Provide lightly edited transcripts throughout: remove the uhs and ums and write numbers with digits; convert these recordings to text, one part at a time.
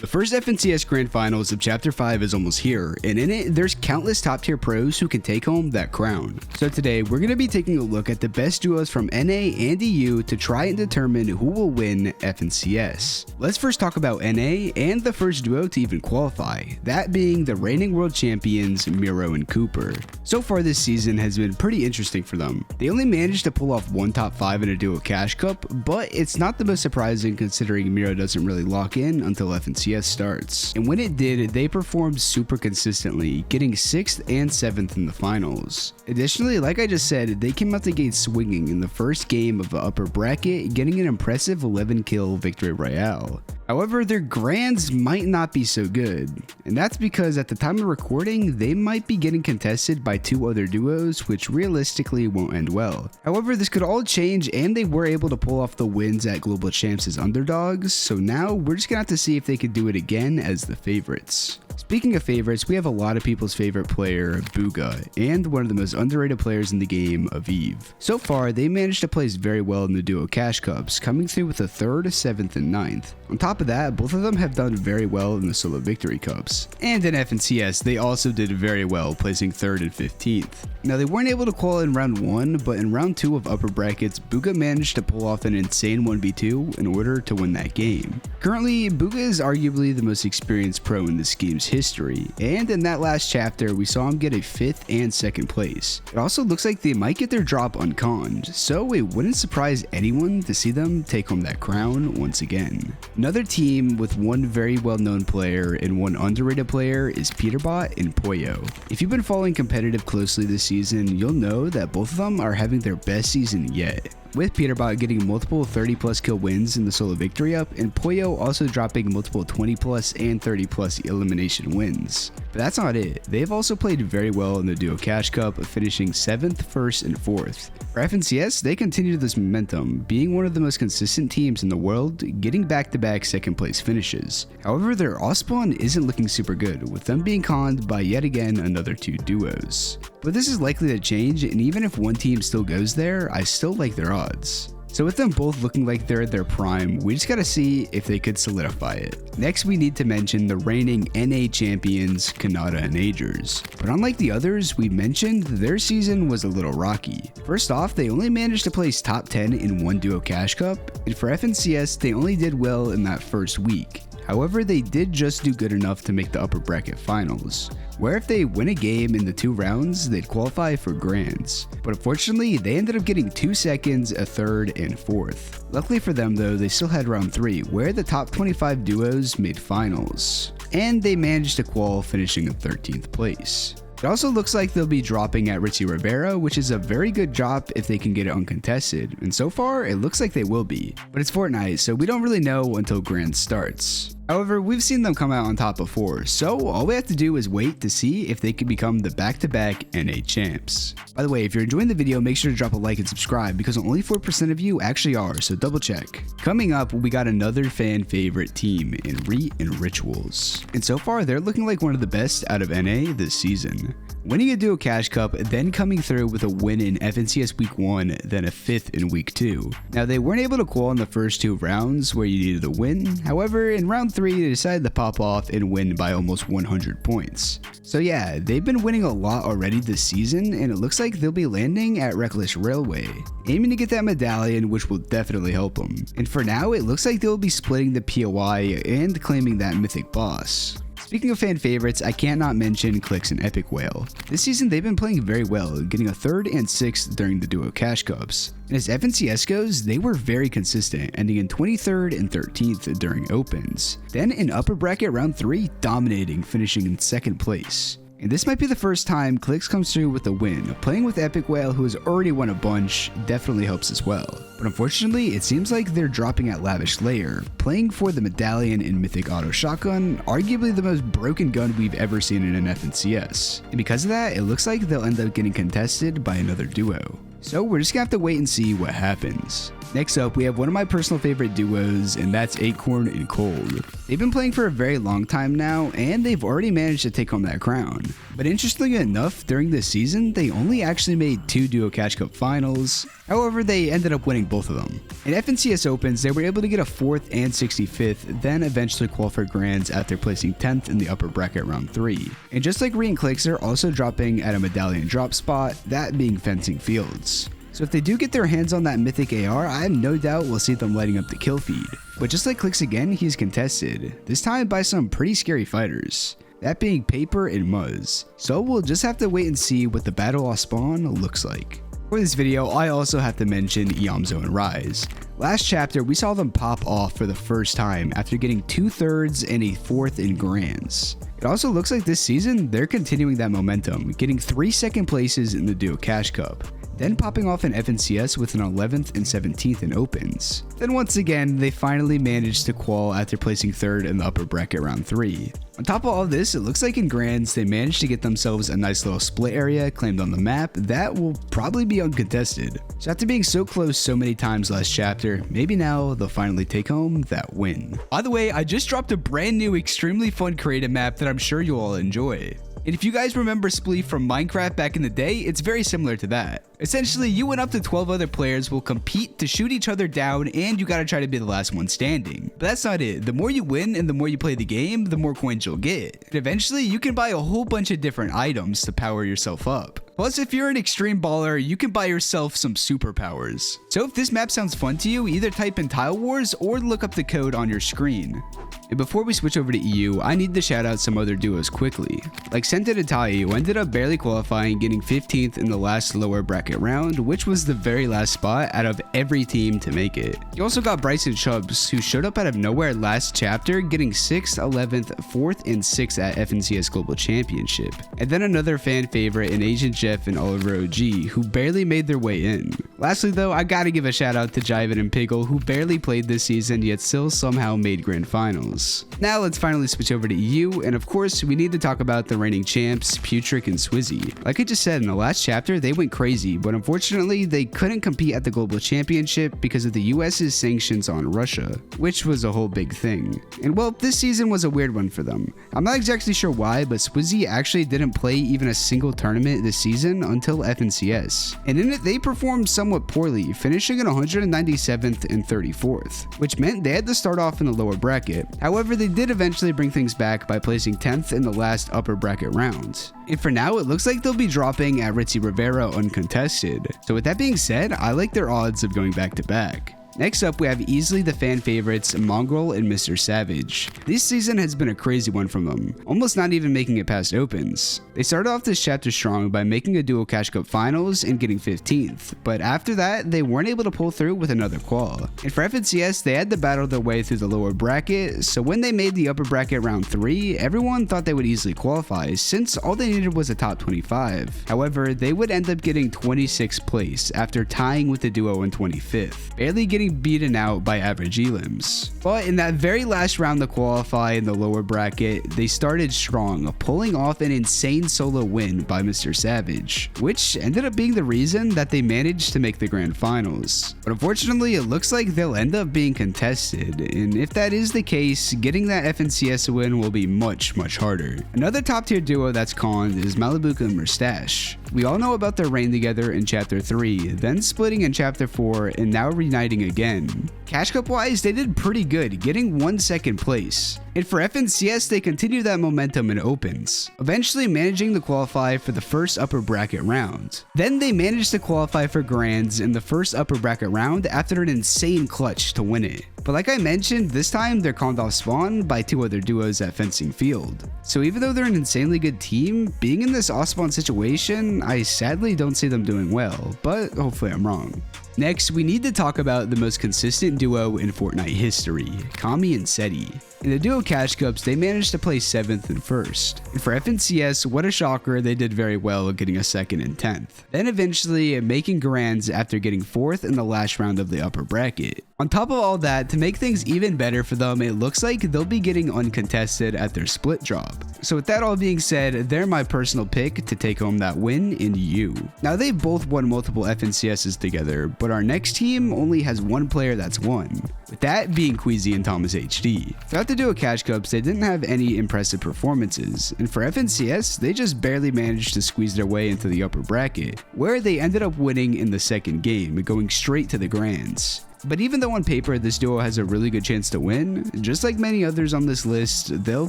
The first FNCS Grand Finals of Chapter 5 is almost here, and in it, there's countless top tier pros who can take home that crown. So today, we're going to be taking a look at the best duos from NA and EU to try and determine who will win FNCS. Let's first talk about NA and the first duo to even qualify, that being the reigning world champions Miro and Cooper. So far this season has been pretty interesting for them. They only managed to pull off one top 5 in a duo Cash Cup, but it's not the most surprising considering Miro doesn't really lock in until FNCS starts. And when it did, they performed super consistently, getting 6th and 7th in the finals. Additionally, like I just said, they came out the gate swinging in the first game of the upper bracket, getting an impressive 11 kill victory royale. However, their grands might not be so good, and that's because at the time of recording, they might be getting contested by 2 other duos, which realistically won't end well. However, this could all change, and they were able to pull off the wins at Global Champs as underdogs, so now we're just gonna have to see if they could do it again as the favorites. Speaking of favorites, we have a lot of people's favorite player, Bugha, and one of the most underrated players in the game, Aviv. So far, they managed to place very well in the duo Cash Cups, coming through with a 3rd, 7th, and 9th. On top of that, both of them have done very well in the solo victory cups. And in FNCS, they also did very well, placing 3rd and 15th. Now, they weren't able to qual in round 1, but in round 2 of upper brackets, Bugha managed to pull off an insane 1v2 in order to win that game. Currently, Bugha is arguably the most experienced pro in this game's history, and in that last chapter, we saw him get a 5th and 2nd place. It also looks like they might get their drop unconned, so it wouldn't surprise anyone to see them take home that crown once again. Another team with one very well-known player and one underrated player is Peterbot and Poyo. If you've been following competitive closely this season, you'll know that both of them are having their best season yet, with Peterbot getting multiple 30+ kill wins in the solo victory up, and Poyo also dropping multiple 20+ and 30+ elimination wins. But that's not it. They've also played very well in the duo Cash Cup, finishing 7th, 1st, and 4th. For FNCS, they continue this momentum, being one of the most consistent teams in the world, getting back-to-back 2nd place finishes. However, their Ospawn isn't looking super good, with them being conned by yet again another 2 duos. But this is likely to change, and even if one team still goes there, I still like their odds. So with them both looking like they're at their prime, we just gotta see if they could solidify it. Next, we need to mention the reigning NA champions, Kanata and Agers. But unlike the others we mentioned, their season was a little rocky. First off, they only managed to place top 10 in one duo Cash Cup, and for FNCS, they only did well in that first week. However, they did just do good enough to make the upper bracket finals, where if they win a game in the 2 rounds, they'd qualify for grands. But unfortunately, they ended up getting 2 seconds, a 3rd, and 4th. Luckily for them though, they still had round 3, where the top 25 duos made finals, and they managed to qual, finishing in 13th place. It also looks like they'll be dropping at Ritzy Rivera, which is a very good drop if they can get it uncontested, and so far it looks like they will be. But it's Fortnite, so we don't really know until Grand starts. However, we've seen them come out on top before, so all we have to do is wait to see if they can become the back-to-back NA champs. By the way, if you're enjoying the video, make sure to drop a like and subscribe because only 4% of you actually are, so double check. Coming up, we got another fan favorite team in Reet and Rituals. And so far, they're looking like one of the best out of NA this season. Winning a duo Cash Cup, then coming through with a win in FNCS Week 1, then a 5th in Week 2. Now, they weren't able to qual in the first 2 rounds where you needed a win. However, in round 3, they decided to pop off and win by almost 100 points. So yeah, they've been winning a lot already this season, and it looks like they'll be landing at Reckless Railway, aiming to get that medallion, which will definitely help them. And for now, it looks like they'll be splitting the POI and claiming that mythic boss. Speaking of fan favorites, I can't not mention Clix and Epic Whale. This season they've been playing very well, getting a 3rd and 6th during the duo Cash Cups. And as FNCS goes, they were very consistent, ending in 23rd and 13th during opens. Then in upper bracket round 3, dominating, finishing in 2nd place. And this might be the first time Clix comes through with a win. Playing with Epic Whale, who has already won a bunch, definitely helps as well. But unfortunately, it seems like they're dropping at Lavish Layer, playing for the Medallion and Mythic Auto Shotgun, arguably the most broken gun we've ever seen in an FNCS. And because of that, it looks like they'll end up getting contested by another duo. So we're just gonna have to wait and see what happens. Next up, we have one of my personal favorite duos, and that's Acorn and Cold. They've been playing for a very long time now, and they've already managed to take home that crown. But interestingly enough, during this season, they only actually made 2 Duo Cash Cup finals. However, they ended up winning both of them. In FNCS Opens, they were able to get a 4th and 65th, then eventually qualify for Grands after placing 10th in the upper bracket round 3. And just like Re and Clicks, they're also dropping at a medallion drop spot, that being Fencing Fields. So if they do get their hands on that mythic AR, I have no doubt we'll see them lighting up the kill feed. But just like Clicks again, he's contested, this time by some pretty scary fighters. That being Paper and Muzz. So we'll just have to wait and see what the battle off spawn looks like. For this video, I also have to mention Yamzo and Rise. Last chapter, we saw them pop off for the first time after getting 2/3 and a 4th in Grands. It also looks like this season, they're continuing that momentum, getting 3 second places in the Duo Cash Cup, then popping off in FNCS with an 11th and 17th in Opens. Then once again, they finally managed to qual after placing 3rd in the upper bracket round 3. On top of all of this, it looks like in Grands, they managed to get themselves a nice little split area claimed on the map that will probably be uncontested. So after being so close so many times last chapter, maybe now they'll finally take home that win. By the way, I just dropped a brand new extremely fun creative map that I'm sure you'll all enjoy. And if you guys remember Splee from Minecraft back in the day, it's very similar to that. Essentially, you and up to 12 other players will compete to shoot each other down, and you gotta try to be the last one standing. But that's not it. The more you win and the more you play the game, the more coins you'll get. And eventually, you can buy a whole bunch of different items to power yourself up. Plus, if you're an extreme baller, you can buy yourself some superpowers. So if this map sounds fun to you, either type in Tile Wars or look up the code on your screen. And before we switch over to EU, I need to shout out some other duos quickly. Like Senta Itachi, who ended up barely qualifying, getting 15th in the last lower bracket round, which was the very last spot out of every team to make it. You also got Bryson Chubbs, who showed up out of nowhere last chapter, getting 6th, 11th, 4th, and 6th at FNCS Global Championship. And then another fan favorite in Agent Jeff and Oliver OG, who barely made their way in. Lastly though, I gotta give a shout out to Jiven and Piggle, who barely played this season yet still somehow made grand finals. Now let's finally switch over to EU, and of course we need to talk about the reigning champs, Putrick and Swizzy. Like I just said, in the last chapter they went crazy, but unfortunately they couldn't compete at the Global Championship because of the US's sanctions on Russia, which was a whole big thing. And well, this season was a weird one for them. I'm not exactly sure why, but Swizzy actually didn't play even a single tournament this season until FNCS. And in it they performed somewhat poorly, finishing at 197th and 34th, which meant they had to start off in the lower bracket. However, they did eventually bring things back by placing 10th in the last upper bracket round. And for now, it looks like they'll be dropping at Ritzy Rivera uncontested. So with that being said, I like their odds of going back to back. Next up, we have easily the fan favorites, Mongrel and Mr. Savage. This season has been a crazy one from them, almost not even making it past Opens. They started off this chapter strong by making a Duo Cash Cup finals and getting 15th, but after that, they weren't able to pull through with another qual. And for FNCS, they had to battle their way through the lower bracket, so when they made the upper bracket round 3, everyone thought they would easily qualify since all they needed was a top 25. However, they would end up getting 26th place after tying with the duo in 25th, barely getting beaten out by average elims. But in that very last round to qualify in the lower bracket, they started strong, pulling off an insane solo win by Mr. Savage, which ended up being the reason that they managed to make the grand finals. But unfortunately, it looks like they'll end up being contested, and if that is the case, getting that FNCS win will be much harder. Another top tier duo that's conned is Malibuka and Mustache. We all know about their reign together in chapter 3, then splitting in chapter 4, and now reuniting again. Cash Cup wise, they did pretty good, getting 2nd place. And for FNCS, they continued that momentum in Opens, eventually managing to qualify for the first upper bracket round. Then they managed to qualify for Grands in the first upper bracket round after an insane clutch to win it. But like I mentioned, this time they're conned off spawn by 2 other duos at Fencing Field. So even though they're an insanely good team, being in this off spawn situation, I sadly don't see them doing well, but hopefully I'm wrong. Next, we need to talk about the most consistent duo in Fortnite history, Kami and Seti. In the Duo Cash Cups, they managed to place 7th and 1st. And for FNCS, what a shocker, they did very well getting a 2nd and 10th. Then eventually making Grands after getting 4th in the last round of the upper bracket. On top of all that, to make things even better for them, it looks like they'll be getting uncontested at their split drop. So with that all being said, they're my personal pick to take home that win in U. Now they both won multiple FNCSs together, but our next team only has one player that's won, with that being Queasy and Thomas HD. Throughout the Duo Cash Cups, they didn't have any impressive performances, and for FNCS, they just barely managed to squeeze their way into the upper bracket, where they ended up winning in the second game, going straight to the Grands. But even though on paper this duo has a really good chance to win, just like many others on this list, they'll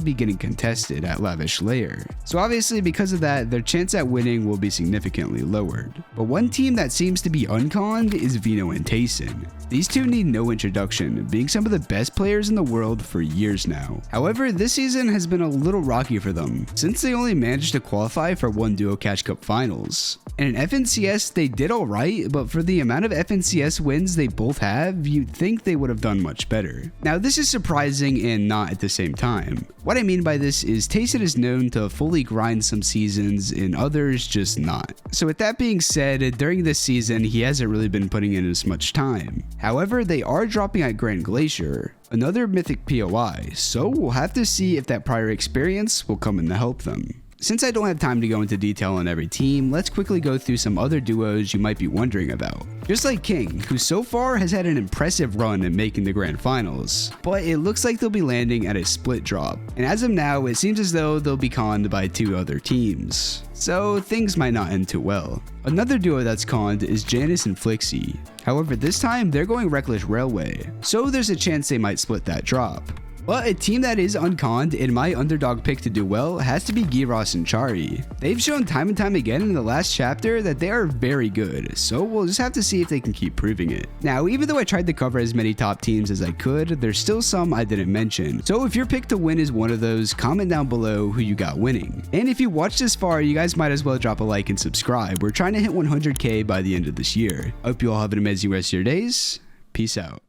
be getting contested at Lavish Layer. So obviously because of that, their chance at winning will be significantly lowered. But one team that seems to be unconned is Vino and Tayson. These two need no introduction, being some of the best players in the world for years now. However, this season has been a little rocky for them, since they only managed to qualify for one Duo Cash Cup finals. And in FNCS, they did alright, but for the amount of FNCS wins they both have, you'd think they would have done much better. Now this is surprising and not at the same time. What I mean by this is Tayson is known to fully grind some seasons and others just not. So with that being said, during this season he hasn't really been putting in as much time. However, they are dropping at Grand Glacier, another mythic POI, so we'll have to see if that prior experience will come in to help them. Since I don't have time to go into detail on every team, let's quickly go through some other duos you might be wondering about. Just like King, who so far has had an impressive run in making the grand finals, but it looks like they'll be landing at a split drop. And as of now, it seems as though they'll be conned by two other teams, so things might not end too well. Another duo that's conned is Janice and Flixie. However, this time they're going Reckless Railway, so there's a chance they might split that drop. But a team that is unconned and my underdog pick to do well has to be Gyros and Chari. They've shown time and time again in the last chapter that they are very good, so we'll just have to see if they can keep proving it. Now, even though I tried to cover as many top teams as I could, there's still some I didn't mention. So if your pick to win is one of those, comment down below who you got winning. And if you watched this far, you guys might as well drop a like and subscribe. We're trying to hit 100K by the end of this year. I hope you all have an amazing rest of your days. Peace out.